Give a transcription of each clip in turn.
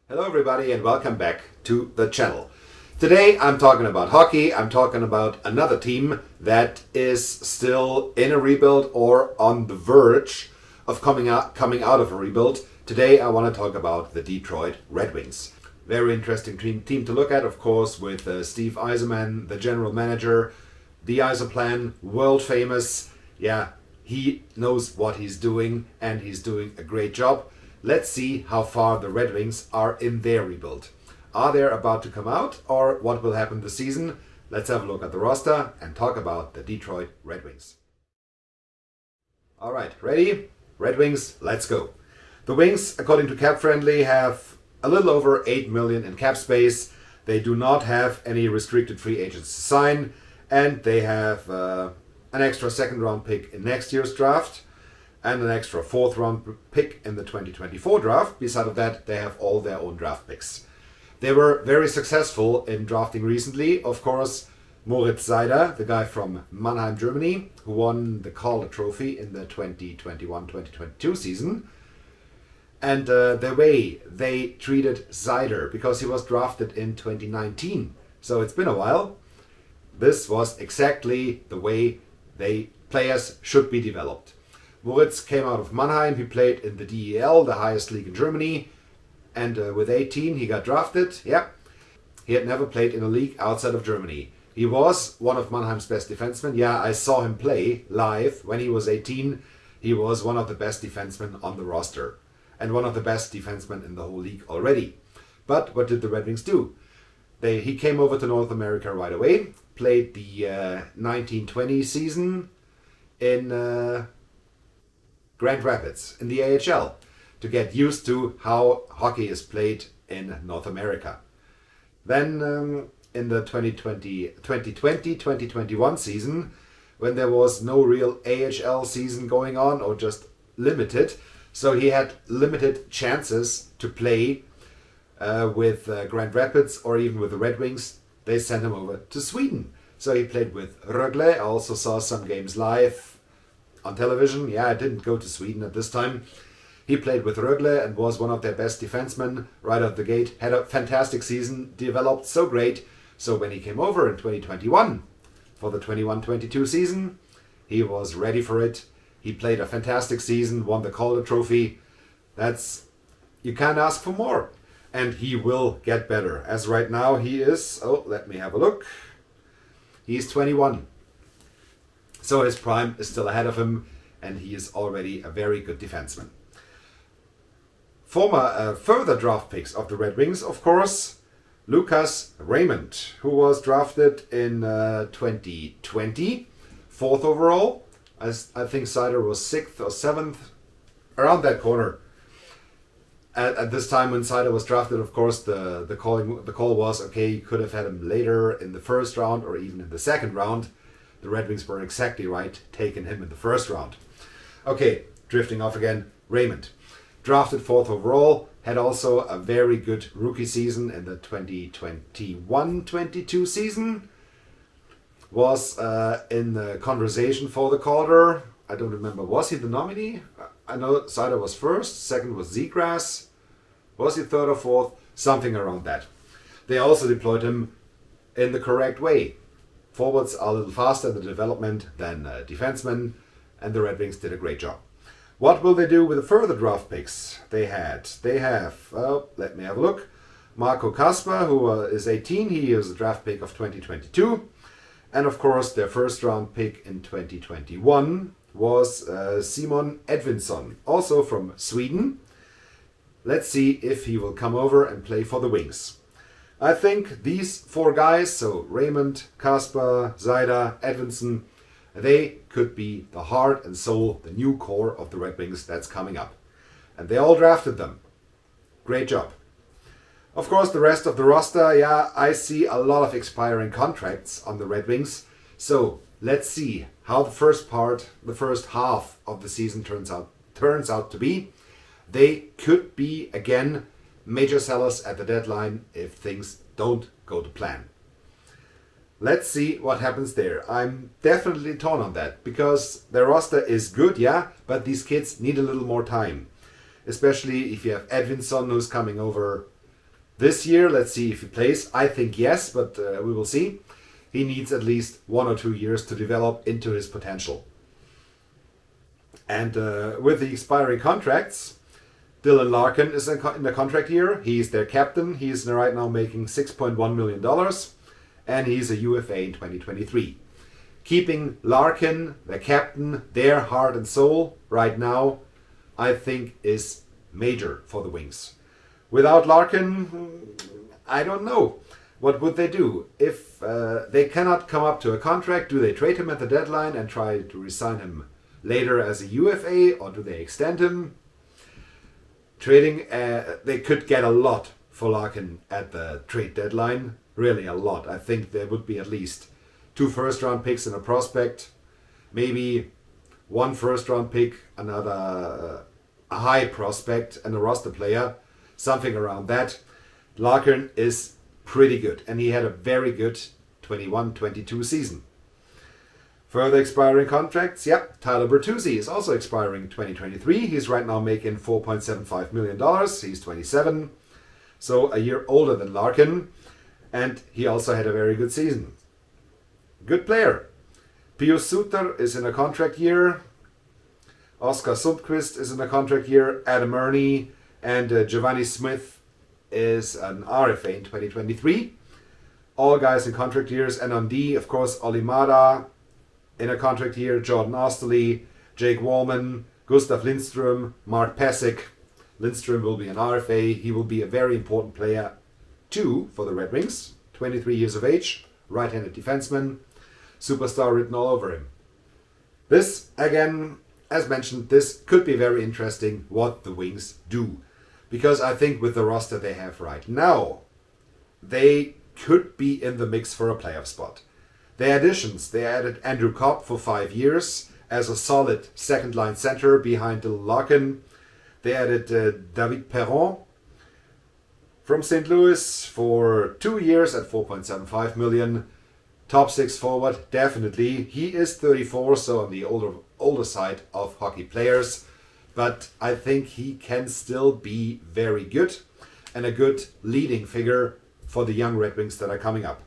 Hello everybody and welcome back to the channel. Today I'm talking about hockey. I'm talking about another team that is still in a rebuild or on the verge of coming out of a rebuild. Today I want to talk about the Detroit Red Wings. Very interesting team to look at, of course, with Steve Yzerman, the general manager. The Yzerplan, world famous. Yeah, he knows what he's doing and he's doing a great job. Let's see how far the Red Wings are in their rebuild. Are they about to come out, or what will happen this season? Let's have a look at the roster and talk about the Detroit Red Wings. Alright, ready? Red Wings, let's go. The Wings, according to Cap Friendly, have a little over 8 million in cap space. They do not have any restricted free agents to sign, and they have an extra second round pick in next year's draft and an extra fourth round pick in the 2024 draft. Beside of that, they have all their own draft picks. They were very successful in drafting recently. Of course, Moritz Seider, the guy from Mannheim, Germany, who won the Calder Trophy in the 2021-2022 season. And the way they treated Seider, because he was drafted in 2019, so it's been a while, this was exactly the way players should be developed. Moritz came out of Mannheim. He played in the DEL, the highest league in Germany, and with 18 he got drafted. Yeah, he had never played in a league outside of Germany. He was one of Mannheim's best defensemen. Yeah, I saw him play live when he was 18. He was one of the best defensemen on the roster and one of the best defensemen in the whole league already. But what did the Red Wings do? He came over to North America right away, played the 1920 season in Grand Rapids in the AHL to get used to how hockey is played in North America. Then in the 2020-2021 season, when there was no real AHL season going on, or just limited, so he had limited chances to play with Grand Rapids or even with the Red Wings, they sent him over to Sweden. So he played with Rögle. I also saw some games live on television. Yeah, I didn't go to Sweden at this time. He played with Rögle and was one of their best defensemen right out the gate. Had a fantastic season, developed so great. So when he came over in 2021 for the 21-22 season, he was ready for it. He played a fantastic season, won the Calder Trophy. You can't ask for more. And he will get better. As right now he is, let me have a look. He's 21. So his prime is still ahead of him, and he is already a very good defenseman. Further draft picks of the Red Wings, of course, Lucas Raymond, who was drafted in 2020, 4th overall. I think Seider was 6th or 7th, around that corner. At this time when Seider was drafted, of course, the call was, okay, you could have had him later in the first round or even in the second round. The Red Wings were exactly right, taking him in the first round. Okay, drifting off again, Raymond. Drafted 4th overall, had also a very good rookie season in the 2021-22 season. Was in the conversation for the Calder. I don't remember, was he the nominee? I know Seider was first, second was Zegras. Was he third or fourth? Something around that. They also deployed him in the correct way. Forwards are a little faster in the development than defensemen, and the Red Wings did a great job. What will they do with the further draft picks they have, let me have a look. Marco Kasper, who is 18, he is a draft pick of 2022. And of course, their first round pick in 2021 was Simon Edvinsson, also from Sweden. Let's see if he will come over and play for the Wings. I think these 4 guys, so Raymond, Kasper, Seider, Edvinsson, they could be the heart and soul, the new core of the Red Wings that's coming up. And they all drafted them. Great job. Of course, the rest of the roster, I see a lot of expiring contracts on the Red Wings. So let's see how the first half of the season turns out to be. They could be, again, major sellers at the deadline if things don't go to plan. Let's see what happens there. I'm definitely torn on that because their roster is good, but these kids need a little more time. Especially if you have Edvinsson who's coming over This year, let's see if he plays. I think yes, but we will see. He needs at least 1 or 2 years to develop into his potential. And with the expiring contracts, Dylan Larkin is in the contract year. He's their captain. He's right now making $6.1 million. And he's a UFA in 2023. Keeping Larkin, the captain, their heart and soul right now, I think is major for the Wings. Without Larkin, I don't know. What would they do? If they cannot come up to a contract, do they trade him at the deadline and try to resign him later as a UFA, or do they extend him? Trading, they could get a lot for Larkin at the trade deadline. Really a lot. I think there would be at least 2 first-round picks and a prospect. Maybe 1 first-round pick, another a high prospect and a roster player. Something around that. Larkin is pretty good, and he had a very good 21-22 season. Further expiring contracts, Tyler Bertuzzi is also expiring in 2023. He's right now making $4.75 million. He's 27, so a year older than Larkin, and he also had a very good season. Good player. Pius Suter is in a contract year. Oskar Sundqvist is in a contract year. Adam Ernie and Giovanni Smith is an RFA in 2023. All guys in contract years. And on D, of course, Olimada in a contract year. Jordan Osterley, Jake Wallman, Gustav Lindström, Mark Pasick. Lindström will be an RFA. He will be a very important player too for the Red Wings. 23 years of age, right-handed defenseman. Superstar written all over him. This, again, as mentioned, this could be very interesting what the Wings do. Because I think with the roster they have right now, they could be in the mix for a playoff spot. Their additions, they added Andrew Cobb for 5 years as a solid second-line center behind Dylan Larkin. They added David Perron from St. Louis for 2 years at $4.75 million. Top 6 forward, definitely. He is 34, so on the older side of hockey players. But I think he can still be very good and a good leading figure for the young Red Wings that are coming up.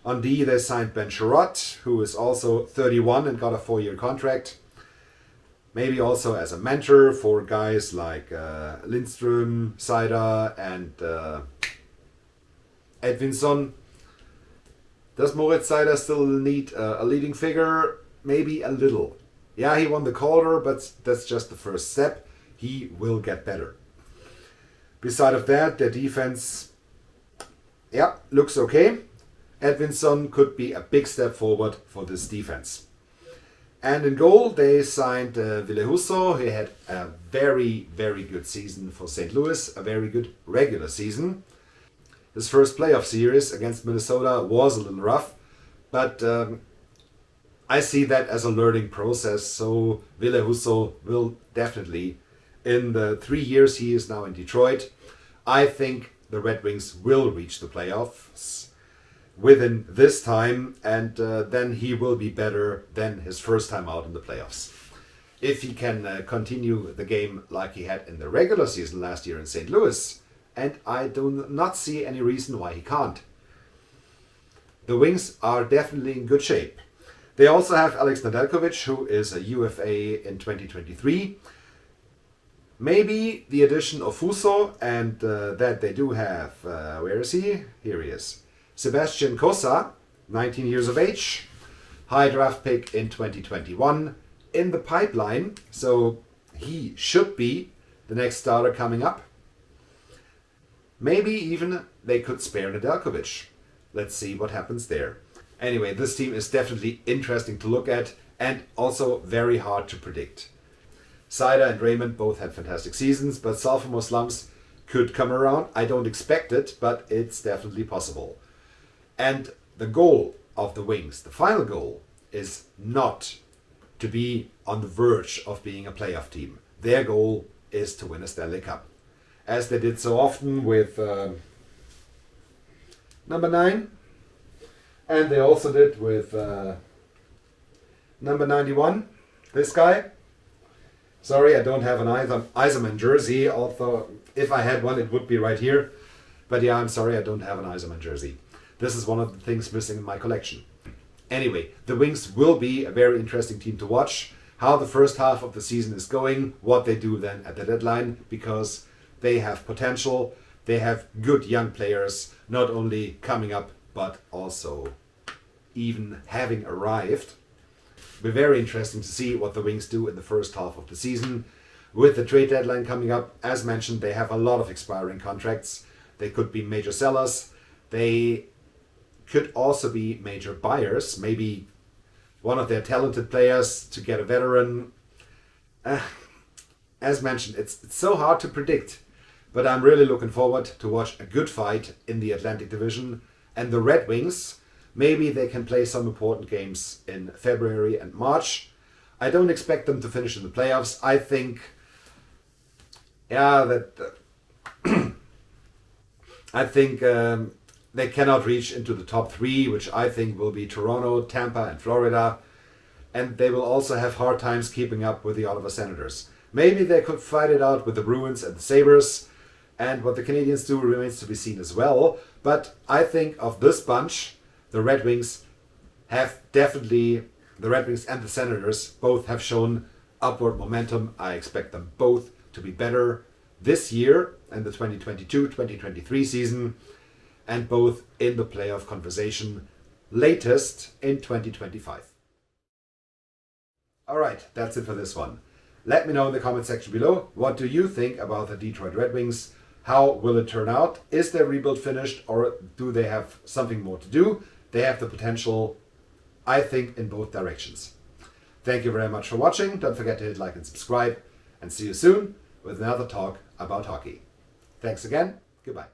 On D, they signed Ben Sherratt, who is also 31 and got a 4-year contract. Maybe also as a mentor for guys like Lindström, Seider, and Edvinsson. Does Moritz Seider still need a leading figure? Maybe a little. Yeah, he won the Calder, but that's just the first step. He will get better. Beside of that, their defense, looks okay. Edvinsson could be a big step forward for this defense. And in goal, they signed Ville Husso. He had a very, very good season for St. Louis, a very good regular season. His first playoff series against Minnesota was a little rough, but I see that as a learning process. So Ville Husso will definitely, in the 3 years he is now in Detroit, I think the Red Wings will reach the playoffs within this time, and then he will be better than his first time out in the playoffs. If he can continue the game like he had in the regular season last year in St. Louis, and I do not see any reason why he can't. The Wings are definitely in good shape. They also have Alex Nadelkovic, who is a UFA in 2023. Maybe the addition of Husso, and that they do have, where is he? Here he is. Sebastian Kosa, 19 years of age, high draft pick in 2021, in the pipeline, so he should be the next starter coming up. Maybe even they could spare Nadelkovic. Let's see what happens there. Anyway, this team is definitely interesting to look at and also very hard to predict. Seider and Raymond both had fantastic seasons, but sophomore slumps could come around. I don't expect it, but it's definitely possible. And the goal of the Wings, the final goal, is not to be on the verge of being a playoff team. Their goal is to win a Stanley Cup, as they did so often with number 9, and they also did with number 91, this guy. Sorry, I don't have an Eiserman jersey, although if I had one it would be right here. But yeah, I'm sorry I don't have an Iserman jersey. This is one of the things missing in my collection. Anyway, the Wings will be a very interesting team to watch. How the first half of the season is going, what they do then at the deadline, because they have potential. They have good young players, not only coming up, but also even having arrived. It'll be very interesting to see what the Wings do in the first half of the season. With the trade deadline coming up, as mentioned, they have a lot of expiring contracts. They could be major sellers. They could also be major buyers. Maybe one of their talented players to get a veteran. As mentioned, it's so hard to predict. But I'm really looking forward to watch a good fight in the Atlantic Division. And the Red Wings, maybe they can play some important games in February and March. I don't expect them to finish in the playoffs. I think, they cannot reach into the top three, which I think will be Toronto, Tampa, and Florida. And they will also have hard times keeping up with the Ottawa Senators. Maybe they could fight it out with the Bruins and the Sabres. And what the Canadiens do remains to be seen as well. But I think of this bunch, the Red Wings and the Senators both have shown upward momentum. I expect them both to be better this year in the 2022-2023 season, and both in the playoff conversation latest in 2025. Alright, that's it for this one. Let me know in the comment section below, what do you think about the Detroit Red Wings? How will it turn out? Is their rebuild finished, or do they have something more to do? They have the potential, I think, in both directions. Thank you very much for watching. Don't forget to hit like and subscribe, and see you soon with another talk about hockey. Thanks again. Goodbye.